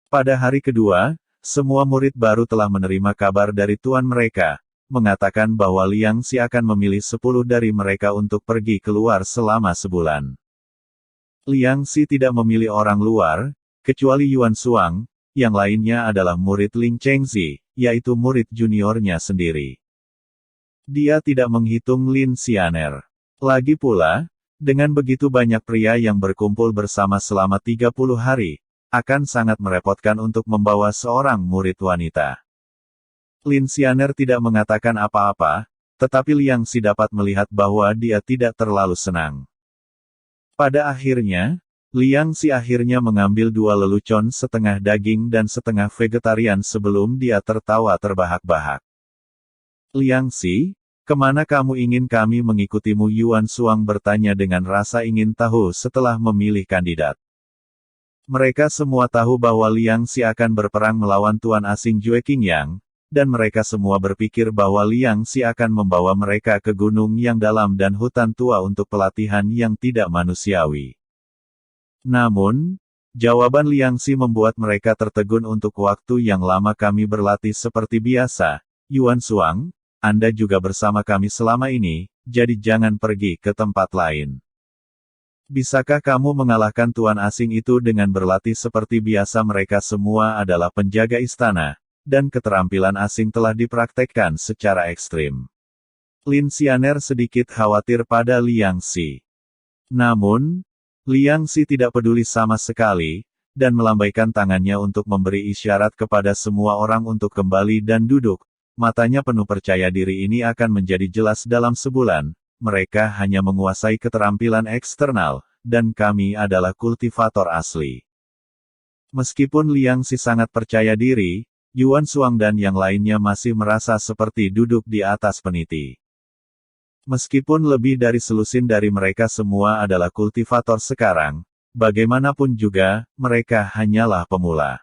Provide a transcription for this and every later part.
Pada hari kedua, semua murid baru telah menerima kabar dari tuan mereka, mengatakan bahwa Liang Xi akan memilih 10 dari mereka untuk pergi keluar selama sebulan. Liang Xi tidak memilih orang luar, kecuali Yuan Shuang, yang lainnya adalah murid Ling Chengzi, yaitu murid juniornya sendiri. Dia tidak menghitung Lin Xianer. Lagi pula, dengan begitu banyak pria yang berkumpul bersama selama 30 hari, akan sangat merepotkan untuk membawa seorang murid wanita. Lin Xianer tidak mengatakan apa-apa, tetapi Liang Xi dapat melihat bahwa dia tidak terlalu senang. Pada akhirnya, Liang Xi akhirnya mengambil 2 lelucon setengah daging dan setengah vegetarian sebelum dia tertawa terbahak-bahak. Liang Xi, kemana kamu ingin kami mengikutimu? Yuan Shuang bertanya dengan rasa ingin tahu setelah memilih kandidat. Mereka semua tahu bahwa Liang Xi akan berperang melawan tuan asing Jue Qingyang, dan mereka semua berpikir bahwa Liang Xi akan membawa mereka ke gunung yang dalam dan hutan tua untuk pelatihan yang tidak manusiawi. Namun, jawaban Liang Xi membuat mereka tertegun untuk waktu yang lama. Kami berlatih seperti biasa, Yuan Shuang, Anda juga bersama kami selama ini, jadi jangan pergi ke tempat lain. Bisakah kamu mengalahkan tuan asing itu dengan berlatih seperti biasa? Mereka semua adalah penjaga istana, dan keterampilan asing telah dipraktekkan secara ekstrim. Lin Xianer sedikit khawatir pada Liang Xi. Namun, Liang Xi tidak peduli sama sekali, dan melambaikan tangannya untuk memberi isyarat kepada semua orang untuk kembali dan duduk. Matanya penuh percaya diri. Ini akan menjadi jelas dalam sebulan. Mereka hanya menguasai keterampilan eksternal, dan kami adalah kultivator asli. Meskipun Liang Xi sangat percaya diri, Yuan Shuang dan yang lainnya masih merasa seperti duduk di atas peniti. Meskipun lebih dari selusin dari mereka semua adalah kultivator sekarang, bagaimanapun juga, mereka hanyalah pemula.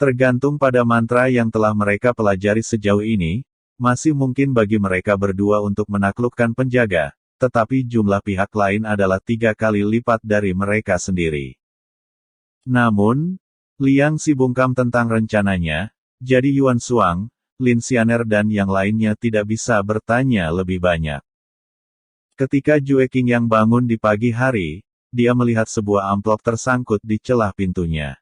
Tergantung pada mantra yang telah mereka pelajari sejauh ini, masih mungkin bagi mereka berdua untuk menaklukkan penjaga, tetapi jumlah pihak lain adalah 3 kali lipat dari mereka sendiri. Namun, Liang Xi bungkam tentang rencananya, jadi Yuan Shuang, Lin Xianer dan yang lainnya tidak bisa bertanya lebih banyak. Ketika Jue Qingyang bangun di pagi hari, dia melihat sebuah amplop tersangkut di celah pintunya.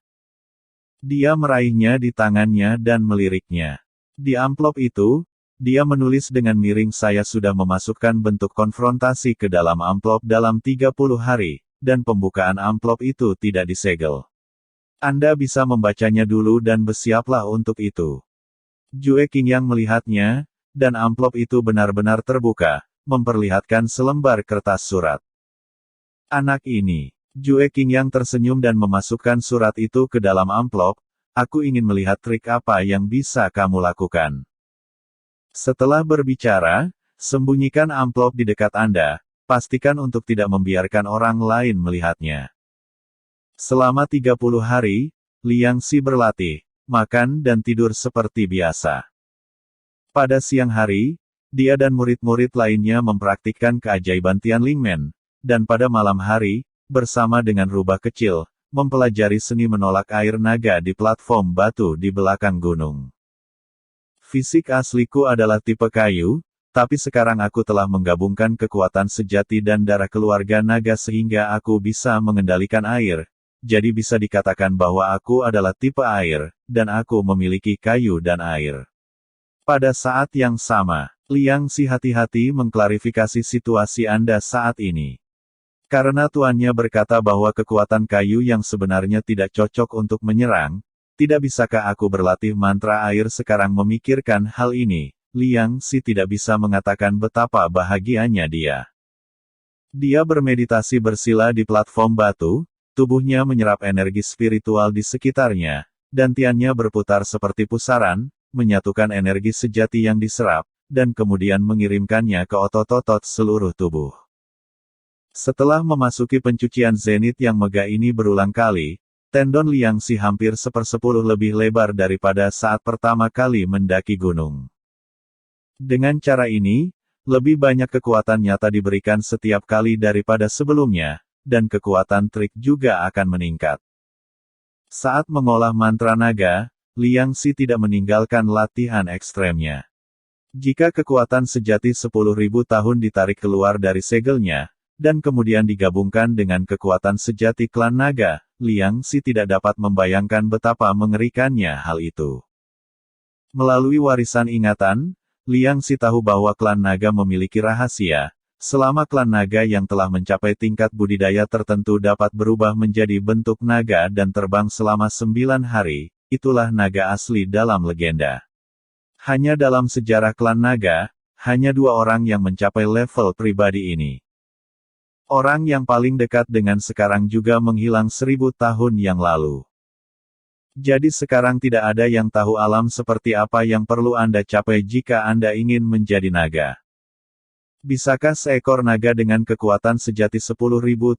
Dia meraihnya di tangannya dan meliriknya. Di amplop itu, dia menulis dengan miring, "Saya sudah memasukkan bentuk konfrontasi ke dalam amplop dalam 30 hari, dan pembukaan amplop itu tidak disegel. Anda bisa membacanya dulu dan bersiaplah untuk itu." Jue Qingyang melihatnya, dan amplop itu benar-benar terbuka, memperlihatkan selembar kertas surat. "Anak ini." Jue Qingyang tersenyum dan memasukkan surat itu ke dalam amplop. "Aku ingin melihat trik apa yang bisa kamu lakukan." Setelah berbicara, sembunyikan amplop di dekat Anda, pastikan untuk tidak membiarkan orang lain melihatnya. Selama 30 hari, Liang Xi berlatih, makan dan tidur seperti biasa. Pada siang hari, dia dan murid-murid lainnya mempraktikkan keajaiban Tianlingmen, dan pada malam hari, bersama dengan rubah kecil, mempelajari seni menolak air naga di platform batu di belakang gunung. Fisik asliku adalah tipe kayu, tapi sekarang aku telah menggabungkan kekuatan sejati dan darah keluarga naga sehingga aku bisa mengendalikan air, jadi bisa dikatakan bahwa aku adalah tipe air, dan aku memiliki kayu dan air. Pada saat yang sama, Liang Xi hati-hati mengklarifikasi situasi Anda saat ini. Karena tuannya berkata bahwa kekuatan kayu yang sebenarnya tidak cocok untuk menyerang, tidak bisakah aku berlatih mantra air? Sekarang memikirkan hal ini, Liang Xi tidak bisa mengatakan betapa bahagianya dia. Dia bermeditasi bersila di platform batu, tubuhnya menyerap energi spiritual di sekitarnya, dan tiannya berputar seperti pusaran, menyatukan energi sejati yang diserap, dan kemudian mengirimkannya ke otot-otot seluruh tubuh. Setelah memasuki pencucian zenit yang megah ini berulang kali, tendon Liang Xi hampir 1/10 lebih lebar daripada saat pertama kali mendaki gunung. Dengan cara ini, lebih banyak kekuatan nyata diberikan setiap kali daripada sebelumnya, dan kekuatan trik juga akan meningkat. Saat mengolah mantra naga, Liang Xi tidak meninggalkan latihan ekstremnya. Jika kekuatan sejati 10.000 tahun ditarik keluar dari segelnya, dan kemudian digabungkan dengan kekuatan sejati klan naga, Liang Xi tidak dapat membayangkan betapa mengerikannya hal itu. Melalui warisan ingatan, Liang Xi tahu bahwa klan naga memiliki rahasia. Selama klan naga yang telah mencapai tingkat budidaya tertentu dapat berubah menjadi bentuk naga dan terbang selama 9 hari, itulah naga asli dalam legenda. Hanya dalam sejarah klan naga, hanya 2 orang yang mencapai level pribadi ini. Orang yang paling dekat dengan sekarang juga menghilang 1000 tahun yang lalu. Jadi sekarang tidak ada yang tahu alam seperti apa yang perlu Anda capai jika Anda ingin menjadi naga. Bisakah seekor naga dengan kekuatan sejati 10.000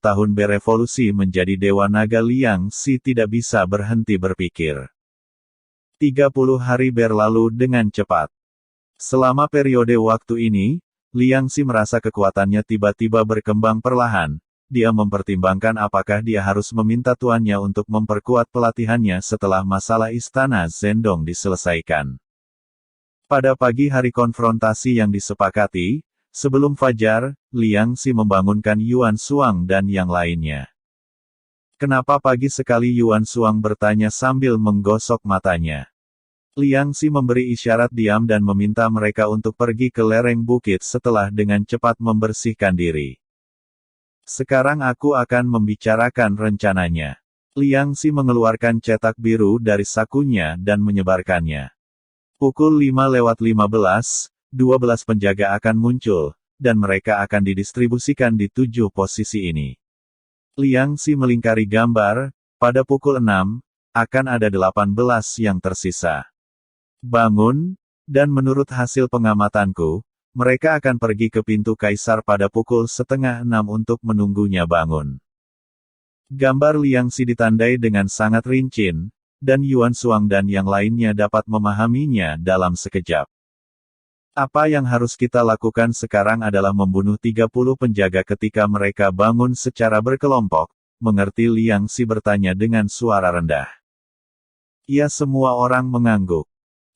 tahun berevolusi menjadi dewa naga? Liang Xi tidak bisa berhenti berpikir. 30 hari berlalu dengan cepat. Selama periode waktu ini, Liang Xi merasa kekuatannya tiba-tiba berkembang perlahan. Dia mempertimbangkan apakah dia harus meminta tuannya untuk memperkuat pelatihannya setelah masalah istana Zhendong diselesaikan. Pada pagi hari konfrontasi yang disepakati, sebelum fajar, Liang Xi membangunkan Yuan Shuang dan yang lainnya. "Kenapa pagi sekali?" Yuan Shuang bertanya sambil menggosok matanya. Liang Xi memberi isyarat diam dan meminta mereka untuk pergi ke lereng bukit setelah dengan cepat membersihkan diri. "Sekarang aku akan membicarakan rencananya." Liang Xi mengeluarkan cetak biru dari sakunya dan menyebarkannya. Pukul 5:15, 12 penjaga akan muncul, dan mereka akan didistribusikan di 7 posisi ini. Liang Xi melingkari gambar, pada pukul 6, akan ada 18 yang tersisa. Bangun, dan menurut hasil pengamatanku, mereka akan pergi ke pintu kaisar pada pukul 5:30 untuk menunggunya bangun. Gambar Liang Xi ditandai dengan sangat rinci, dan Yuan Shuang dan yang lainnya dapat memahaminya dalam sekejap. Apa yang harus kita lakukan sekarang adalah membunuh 30 penjaga ketika mereka bangun secara berkelompok, mengerti? Liang Xi bertanya dengan suara rendah. Ya, semua orang mengangguk.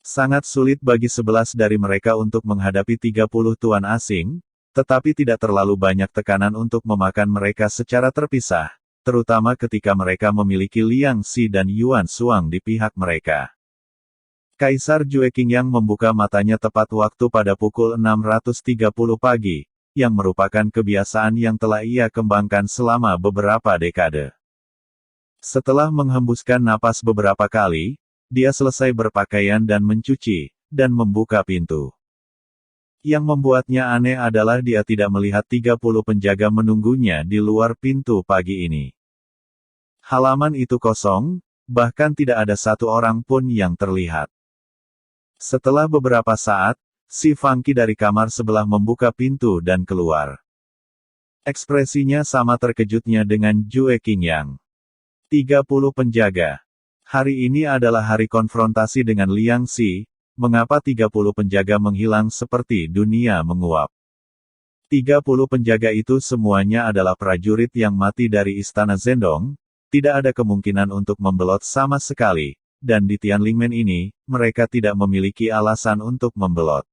Sangat sulit bagi 11 dari mereka untuk menghadapi 30 tuan asing, tetapi tidak terlalu banyak tekanan untuk memakan mereka secara terpisah, terutama ketika mereka memiliki Liang Xi dan Yuan Shuang di pihak mereka. Kaisar Jue Qingyang membuka matanya tepat waktu pada pukul 6:30 pagi, yang merupakan kebiasaan yang telah ia kembangkan selama beberapa dekade. Setelah menghembuskan napas beberapa kali, dia selesai berpakaian dan mencuci, dan membuka pintu. Yang membuatnya aneh adalah dia tidak melihat 30 penjaga menunggunya di luar pintu pagi ini. Halaman itu kosong, bahkan tidak ada satu orang pun yang terlihat. Setelah beberapa saat, si Fangqi dari kamar sebelah membuka pintu dan keluar. Ekspresinya sama terkejutnya dengan Jue Qingyang. 30 penjaga. Hari ini adalah hari konfrontasi dengan Liang Xi, mengapa 30 penjaga menghilang seperti dunia menguap? 30 penjaga itu semuanya adalah prajurit yang mati dari istana Zhendong, tidak ada kemungkinan untuk membelot sama sekali, dan di Tianlingmen ini, mereka tidak memiliki alasan untuk membelot.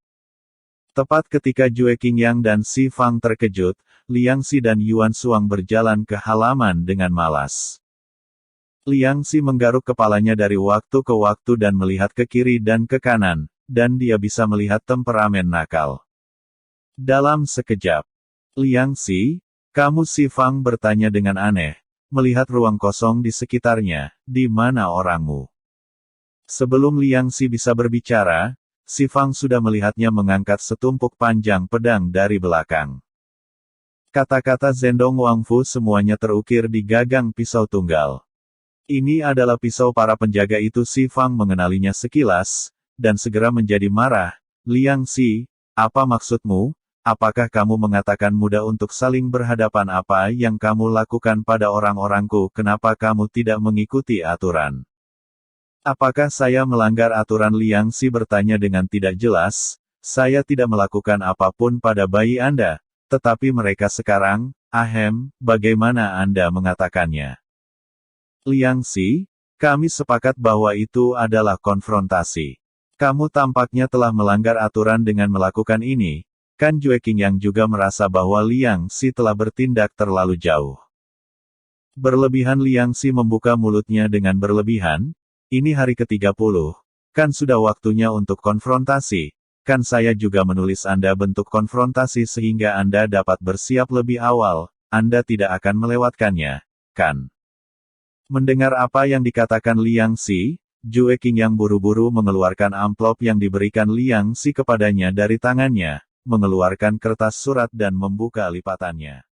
Tepat ketika Jue Qingyang dan Si Fang terkejut, Liang Xi dan Yuan Shuang berjalan ke halaman dengan malas. Liang Xi menggaruk kepalanya dari waktu ke waktu dan melihat ke kiri dan ke kanan, dan dia bisa melihat temperamen nakal. Dalam sekejap, "Liang Xi, kamu?" Si Fang bertanya dengan aneh, melihat ruang kosong di sekitarnya, "Di mana orangmu?" Sebelum Liang Xi bisa berbicara, Si Fang sudah melihatnya mengangkat setumpuk panjang pedang dari belakang. Kata-kata Zhendong Wangfu semuanya terukir di gagang pisau tunggal. Ini adalah pisau para penjaga itu. Si Fang mengenalinya sekilas, dan segera menjadi marah. "Liang Xi, apa maksudmu? Apakah kamu mengatakan mudah untuk saling berhadapan? Apa yang kamu lakukan pada orang-orangku? Kenapa kamu tidak mengikuti aturan? Apakah saya melanggar aturan?" Liang Xi bertanya dengan tidak jelas. "Saya tidak melakukan apapun pada bayi Anda, tetapi mereka sekarang, bagaimana Anda mengatakannya?" "Liang Xi, Kami sepakat bahwa itu adalah konfrontasi. Kamu tampaknya telah melanggar aturan dengan melakukan ini, kan? Jue Qingyang juga merasa bahwa Liang Xi telah bertindak terlalu jauh. Berlebihan. Liang Xi membuka mulutnya dengan berlebihan. Ini hari ke-30. Kan sudah waktunya untuk konfrontasi. Kan saya juga menulis Anda bentuk konfrontasi sehingga Anda dapat bersiap lebih awal. Anda tidak akan melewatkannya, kan? Mendengar apa yang dikatakan Liang Xi, Jue Qingyang buru-buru mengeluarkan amplop yang diberikan Liang Xi kepadanya dari tangannya, mengeluarkan kertas surat dan membuka lipatannya.